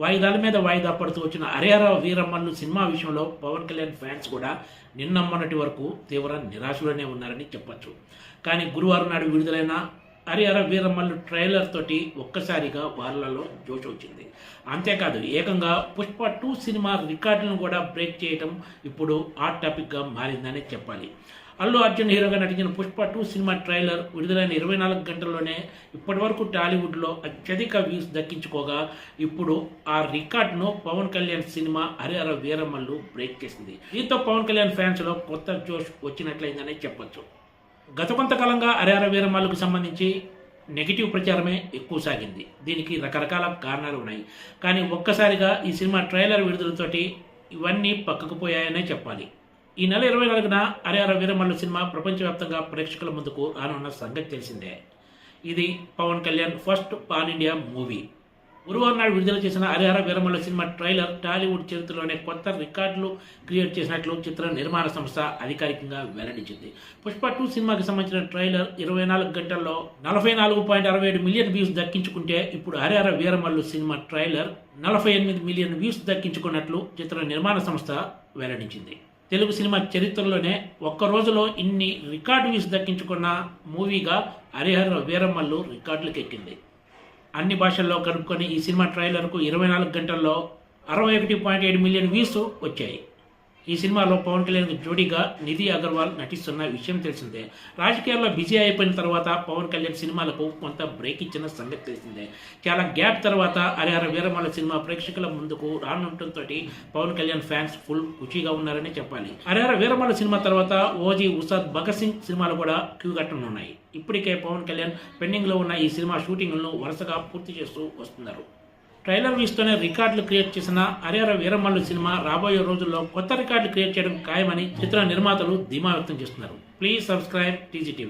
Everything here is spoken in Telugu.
వాయిదాల మీద వాయిదా పడుతూ వచ్చిన హరిహర వీరమ్మలు సినిమా విషయంలో పవన్ కళ్యాణ్ ఫ్యాన్స్ కూడా నిన్న మొన్నటి వరకు తీవ్ర నిరాశలోనే ఉన్నారని చెప్పొచ్చు. కానీ గురువారం నాడు విడుదలైన హరిహర వీరమ్మలు ట్రైలర్ తోటి ఒక్కసారిగా వాళ్ళలో జోష్ వచ్చింది. అంతేకాదు ఏకంగా పుష్ప 2 సినిమా రికార్డులను కూడా బ్రేక్ చేయడం ఇప్పుడు హాట్ టాపిక్గా మారిందని చెప్పాలి. అల్లు అర్జున్ హీరోగా నటించిన పుష్ప 2 సినిమా ట్రైలర్ విడుదలైన 24 గంటల్లోనే ఇప్పటివరకు టాలీవుడ్లో అత్యధిక వ్యూస్ దక్కించుకోగా ఇప్పుడు ఆ రికార్డును పవన్ కళ్యాణ్ సినిమా హరిహర వీరమ్మలు బ్రేక్ చేసింది. దీంతో పవన్ కళ్యాణ్ ఫ్యాన్స్లో కొత్త జోష్ వచ్చినట్లయిందని చెప్పొచ్చు. గత కొంతకాలంగా హరిహర వీరమ్మలకు సంబంధించి నెగిటివ్ ప్రచారమే ఎక్కువ సాగింది. దీనికి రకరకాల కారణాలు ఉన్నాయి. కానీ ఒక్కసారిగా ఈ సినిమా ట్రైలర్ విడుదలతోటి ఇవన్నీ పక్కకు పోయాయనే చెప్పాలి. ఈ నెల 24న హరిహర వీరమల్లు సినిమా ప్రపంచవ్యాప్తంగా ప్రేక్షకుల ముందుకు రానున్న సంగతి తెలిసిందే. ఇది Pawan Kalyan first pan India movie. గురువారం నాడు విడుదల చేసిన Hari Hara Veeramallu cinema trailer Tollywood చరిత్రలోనే కొత్త రికార్డులు క్రియేట్ చేసినట్లు చిత్ర నిర్మాణ సంస్థ అధికారికంగా వెల్లడించింది. పుష్ప 2 సినిమాకి సంబంధించిన ట్రైలర్ 24 గంటల్లో 44.67 మిలియన్ వ్యూస్ దక్కించుకుంటే ఇప్పుడు Harihara Veeramallu cinema trailer 48 million views దక్కించుకున్నట్లు చిత్ర నిర్మాణ సంస్థ వెల్లడించింది. తెలుగు సినిమా చరిత్రలోనే ఒక్క రోజులో ఇన్ని రికార్డు వ్యూస్ దక్కించుకున్న మూవీగా హరిహర వీరమల్లు రికార్డులకు ఎక్కింది. అన్ని భాషల్లో కలుపుకొని ఈ సినిమా ట్రైలర్కు 24 గంటల్లో 61.7 మిలియన్ వ్యూస్ వచ్చాయి. ఈ సినిమాలో పవన్ కళ్యాణ్ జోడీగా నిధి అగర్వాల్ నటిస్తున్న విషయం తెలిసిందే. రాజకీయాల్లో బిజీ అయిపోయిన తర్వాత పవన్ కళ్యాణ్ సినిమాలకు కొంత బ్రేక్ ఇచ్చిన సంగతి తెలిసిందే. చాలా గ్యాప్ తర్వాత హరిహర వీరమల్లు సినిమా ప్రేక్షకుల ముందుకు రానుండటంతో పవన్ కళ్యాణ్ ఫ్యాన్స్ ఫుల్ ఖుషీగా ఉన్నారని చెప్పాలి. హరిహర వీరమల్లు సినిమా తర్వాత ఓజీ, ఉస్తాద్ భగత్ సింగ్ సినిమాలు కూడా క్యూ కట్టనున్నాయి. ఇప్పటికే పవన్ కళ్యాణ్ పెండింగ్లో ఉన్న ఈ సినిమా షూటింగ్లను వరుసగా పూర్తి చేస్తూ వస్తున్నారు. ట్రైలర్ వ్యూస్తోనే రికార్డులు క్రియేట్ చేసిన హరిహర వీరమల్లు సినిమా రాబోయే రోజుల్లో కొత్త రికార్డులు క్రియేట్ చేయడం ఖాయమని చిత్ర నిర్మాతలు ధీమా వ్యక్తం చేస్తున్నారు. Please subscribe TG TV.